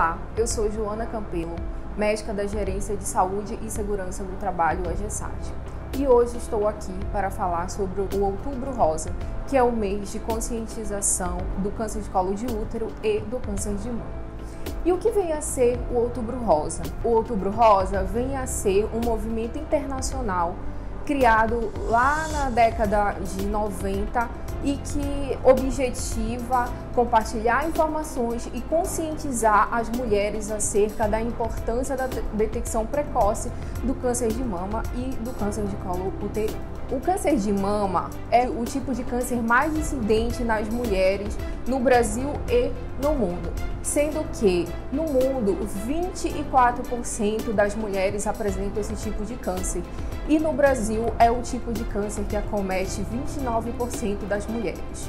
Olá, eu sou Joana Campelo, médica da Gerência de Saúde e Segurança do Trabalho, AGESAT. E hoje estou aqui para falar sobre o Outubro Rosa, que é o mês de conscientização do câncer de colo de útero e do câncer de mama. E o que vem a ser o Outubro Rosa? O Outubro Rosa vem a ser um movimento internacional criado lá na década de 90 e que objetiva compartilhar informações e conscientizar as mulheres acerca da importância da detecção precoce do câncer de mama e do câncer de colo uterino. O câncer de mama é o tipo de câncer mais incidente nas mulheres no Brasil e no mundo, sendo que no mundo 24% das mulheres apresentam esse tipo de câncer e no Brasil é o tipo de câncer que acomete 29% das mulheres.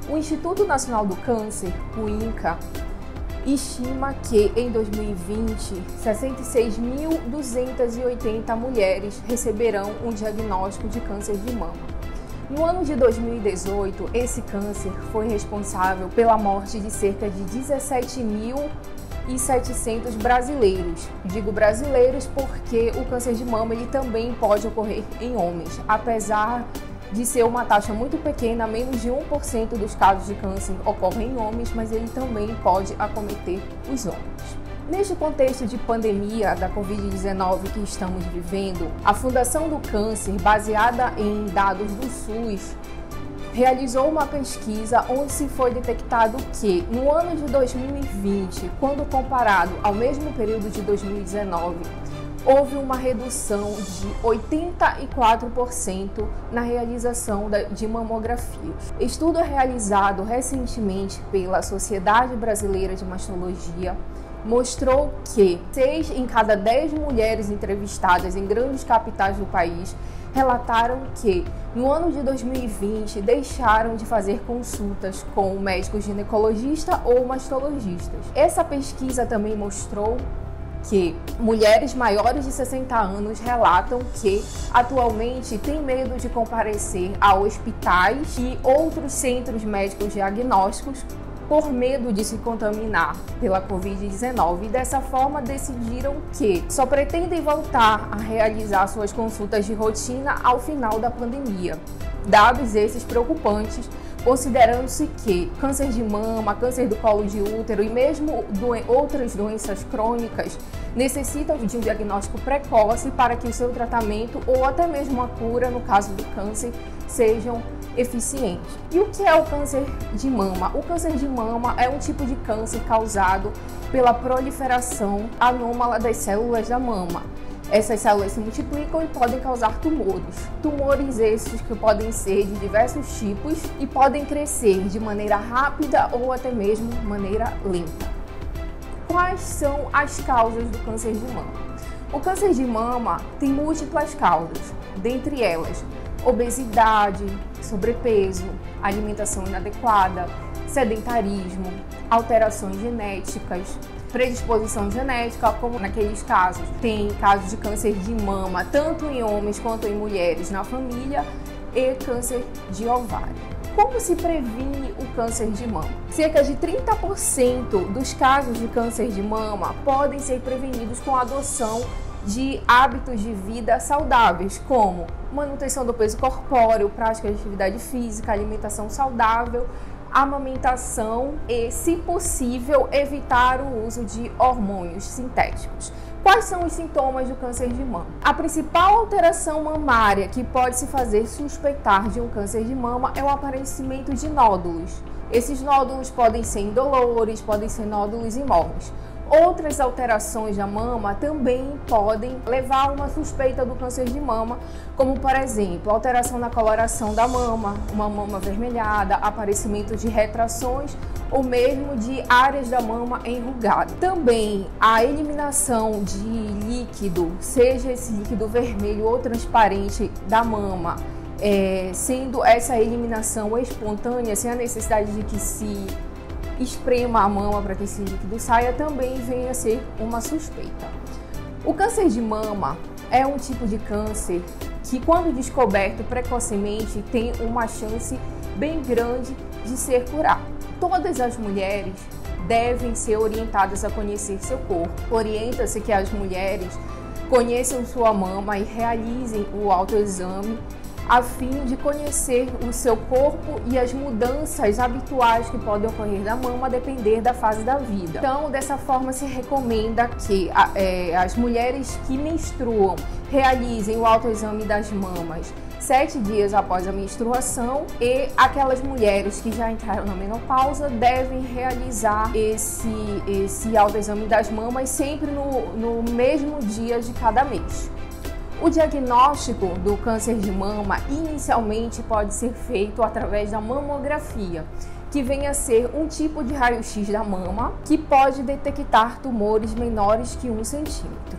O Instituto Nacional do Câncer, o INCA, estima que em 2020, 66.280 mulheres receberão um diagnóstico de câncer de mama. No ano de 2018, esse câncer foi responsável pela morte de cerca de 17.700 brasileiros. Digo brasileiros porque o câncer de mama ele também pode ocorrer em homens, apesar de ser uma taxa muito pequena, menos de 1% dos casos de câncer ocorrem em homens, mas ele também pode acometer os homens. Neste contexto de pandemia da Covid-19 que estamos vivendo, a Fundação do Câncer, baseada em dados do SUS, realizou uma pesquisa onde se foi detectado que no ano de 2020, quando comparado ao mesmo período de 2019, houve uma redução de 84% na realização de mamografias. Estudo realizado recentemente pela Sociedade Brasileira de Mastologia mostrou que 6 em cada 10 mulheres entrevistadas em grandes capitais do país relataram que no ano de 2020 deixaram de fazer consultas com o médico ginecologista ou mastologistas. Essa pesquisa também mostrou que mulheres maiores de 60 anos relatam que atualmente têm medo de comparecer a hospitais e outros centros médicos diagnósticos por medo de se contaminar pela Covid-19 e dessa forma decidiram que só pretendem voltar a realizar suas consultas de rotina ao final da pandemia. Dados esses preocupantes, considerando-se que câncer de mama, câncer do colo de útero e mesmo outras doenças crônicas necessitam de um diagnóstico precoce para que o seu tratamento ou até mesmo a cura, no caso do câncer, sejam eficientes. E o que é o câncer de mama? O câncer de mama é um tipo de câncer causado pela proliferação anômala das células da mama. Essas células se multiplicam e podem causar tumores. Tumores esses que podem ser de diversos tipos e podem crescer de maneira rápida ou até mesmo de maneira lenta. Quais são as causas do câncer de mama? O câncer de mama tem múltiplas causas, dentre elas obesidade, sobrepeso, alimentação inadequada, sedentarismo, alterações genéticas, predisposição genética, como naqueles casos. Tem casos de câncer de mama, tanto em homens quanto em mulheres na família, e câncer de ovário. Como se previne o câncer de mama? Cerca de 30% dos casos de câncer de mama podem ser prevenidos com a adoção de hábitos de vida saudáveis, como manutenção do peso corpóreo, prática de atividade física, alimentação saudável, amamentação e, se possível, evitar o uso de hormônios sintéticos. Quais são os sintomas do câncer de mama? A principal alteração mamária que pode se fazer suspeitar de um câncer de mama é o aparecimento de nódulos. Esses nódulos podem ser indolores, podem ser nódulos imóveis. Outras alterações da mama também podem levar a uma suspeita do câncer de mama, como por exemplo, alteração na coloração da mama, uma mama avermelhada, aparecimento de retrações ou mesmo de áreas da mama enrugadas. Também a eliminação de líquido, seja esse líquido vermelho ou transparente da mama, sendo essa eliminação espontânea, sem a necessidade de que se esprema a mama para que esse líquido saia, também vem a ser uma suspeita. O câncer de mama é um tipo de câncer que, quando descoberto precocemente, tem uma chance bem grande de ser curado. Todas as mulheres devem ser orientadas a conhecer seu corpo. Orienta-se que as mulheres conheçam sua mama e realizem o autoexame a fim de conhecer o seu corpo e as mudanças habituais que podem ocorrer da mama a depender da fase da vida. Então, dessa forma, se recomenda que as mulheres que menstruam realizem o autoexame das mamas 7 dias após a menstruação, e aquelas mulheres que já entraram na menopausa devem realizar esse autoexame das mamas sempre no mesmo dia de cada mês. O diagnóstico do câncer de mama inicialmente pode ser feito através da mamografia, que vem a ser um tipo de raio-x da mama que pode detectar tumores menores que 1 centímetro.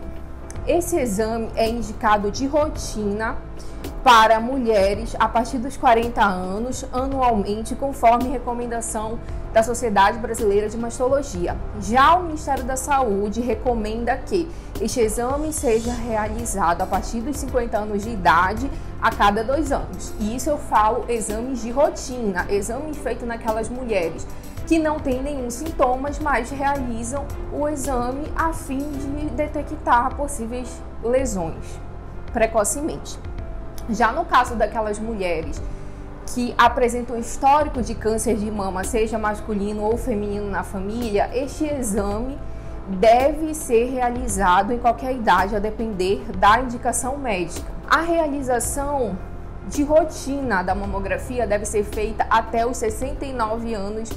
Esse exame é indicado de rotina para mulheres a partir dos 40 anos, anualmente, conforme recomendação da Sociedade Brasileira de Mastologia. Já o Ministério da Saúde recomenda que este exame seja realizado a partir dos 50 anos de idade a cada 2 anos. E isso eu falo exames de rotina, exame feito naquelas mulheres que não têm nenhum sintomas, mas realizam o exame a fim de detectar possíveis lesões precocemente. Já no caso daquelas mulheres que apresentam histórico de câncer de mama, seja masculino ou feminino na família, este exame deve ser realizado em qualquer idade, a depender da indicação médica. A realização de rotina da mamografia deve ser feita até os 69 anos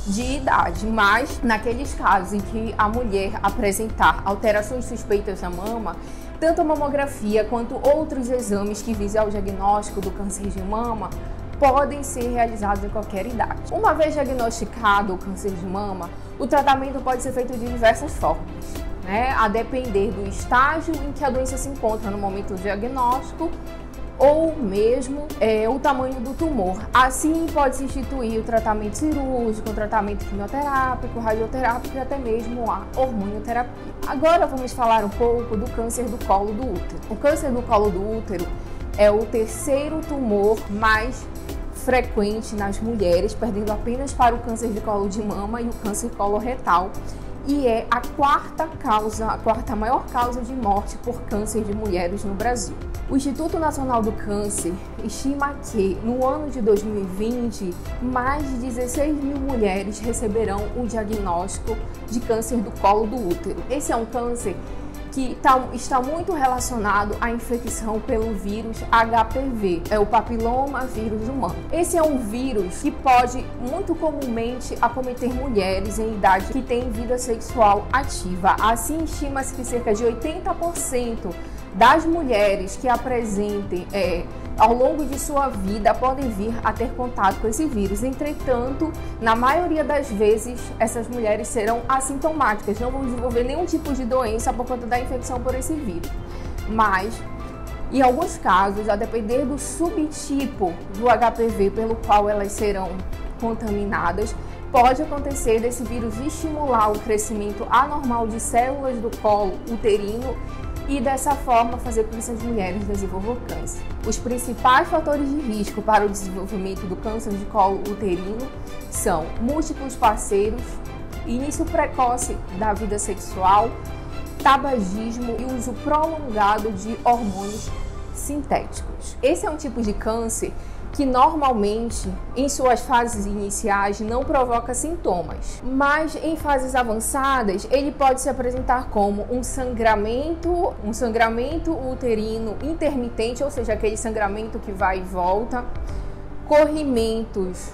de idade, mas naqueles casos em que a mulher apresentar alterações suspeitas na mama, tanto a mamografia quanto outros exames que visem ao diagnóstico do câncer de mama podem ser realizados em qualquer idade. Uma vez diagnosticado o câncer de mama, o tratamento pode ser feito de diversas formas, a depender do estágio em que a doença se encontra no momento do diagnóstico ou mesmo o tamanho do tumor. Assim, pode-se instituir o tratamento cirúrgico, o tratamento quimioterápico, radioterápico e até mesmo a hormonioterapia. Agora vamos falar um pouco do câncer do colo do útero. O câncer do colo do útero é o 3º tumor mais frequente nas mulheres, perdendo apenas para o câncer de colo de mama e o câncer coloretal, e é a quarta maior causa de morte por câncer de mulheres no Brasil. O Instituto Nacional do Câncer estima que, no ano de 2020, mais de 16 mil mulheres receberão o diagnóstico de câncer do colo do útero. Esse é um câncer que está muito relacionado à infecção pelo vírus HPV, é o papiloma vírus humano. Esse é um vírus que pode muito comumente acometer mulheres em idade que têm vida sexual ativa. Assim, estima-se que cerca de 80% das mulheres que apresentem ao longo de sua vida podem vir a ter contato com esse vírus. Entretanto, na maioria das vezes, essas mulheres serão assintomáticas, não vão desenvolver nenhum tipo de doença por conta da infecção por esse vírus. Mas, em alguns casos, a depender do subtipo do HPV pelo qual elas serão contaminadas, pode acontecer desse vírus estimular o crescimento anormal de células do colo uterino e dessa forma fazer com que essas mulheres desenvolvam câncer. Os principais fatores de risco para o desenvolvimento do câncer de colo uterino são múltiplos parceiros, início precoce da vida sexual, tabagismo e uso prolongado de hormônios sintéticos. Esse é um tipo de câncer que normalmente, em suas fases iniciais, não provoca sintomas, mas em fases avançadas ele pode se apresentar como um sangramento uterino intermitente, ou seja, aquele sangramento que vai e volta, corrimentos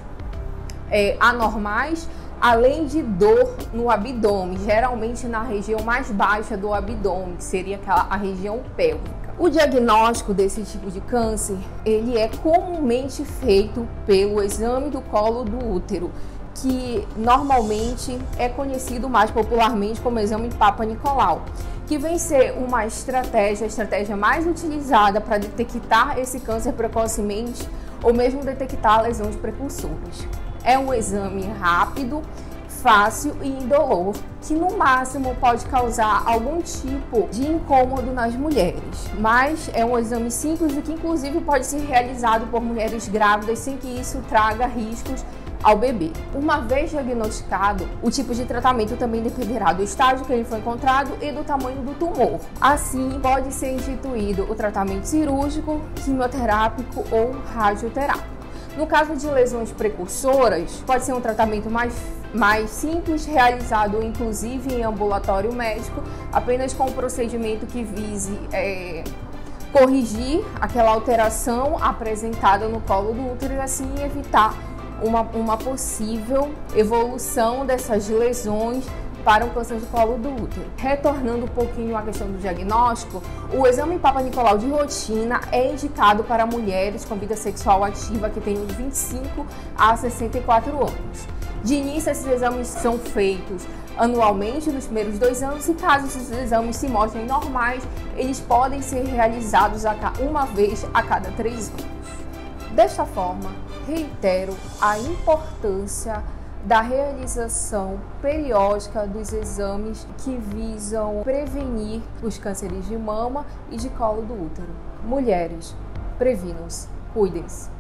anormais, além de dor no abdômen, geralmente na região mais baixa do abdômen, que seria a região pélvica. O diagnóstico desse tipo de câncer, ele é comumente feito pelo exame do colo do útero, que normalmente é conhecido mais popularmente como exame Papa Nicolau, que vem ser uma a estratégia mais utilizada para detectar esse câncer precocemente ou mesmo detectar lesões precursoras. É um exame rápido, fácil e indolor, que no máximo pode causar algum tipo de incômodo nas mulheres, mas é um exame simples e que inclusive pode ser realizado por mulheres grávidas sem que isso traga riscos ao bebê. Uma vez diagnosticado, o tipo de tratamento também dependerá do estágio que ele foi encontrado e do tamanho do tumor. Assim, pode ser instituído o tratamento cirúrgico, quimioterápico ou radioterápico. No caso de lesões precursoras, pode ser um tratamento mais simples, realizado inclusive em ambulatório médico, apenas com um procedimento que vise corrigir aquela alteração apresentada no colo do útero e assim evitar uma possível evolução dessas lesões para um câncer de colo do útero. Retornando um pouquinho à questão do diagnóstico, o exame Papa Nicolau de rotina é indicado para mulheres com vida sexual ativa que tenham de 25 a 64 anos. De início, esses exames são feitos anualmente nos primeiros 2 anos e caso esses exames se mostrem normais, eles podem ser realizados uma vez a cada 3 anos. Desta forma, reitero a importância da realização periódica dos exames que visam prevenir os cânceres de mama e de colo do útero. Mulheres, previnam-se, cuidem-se.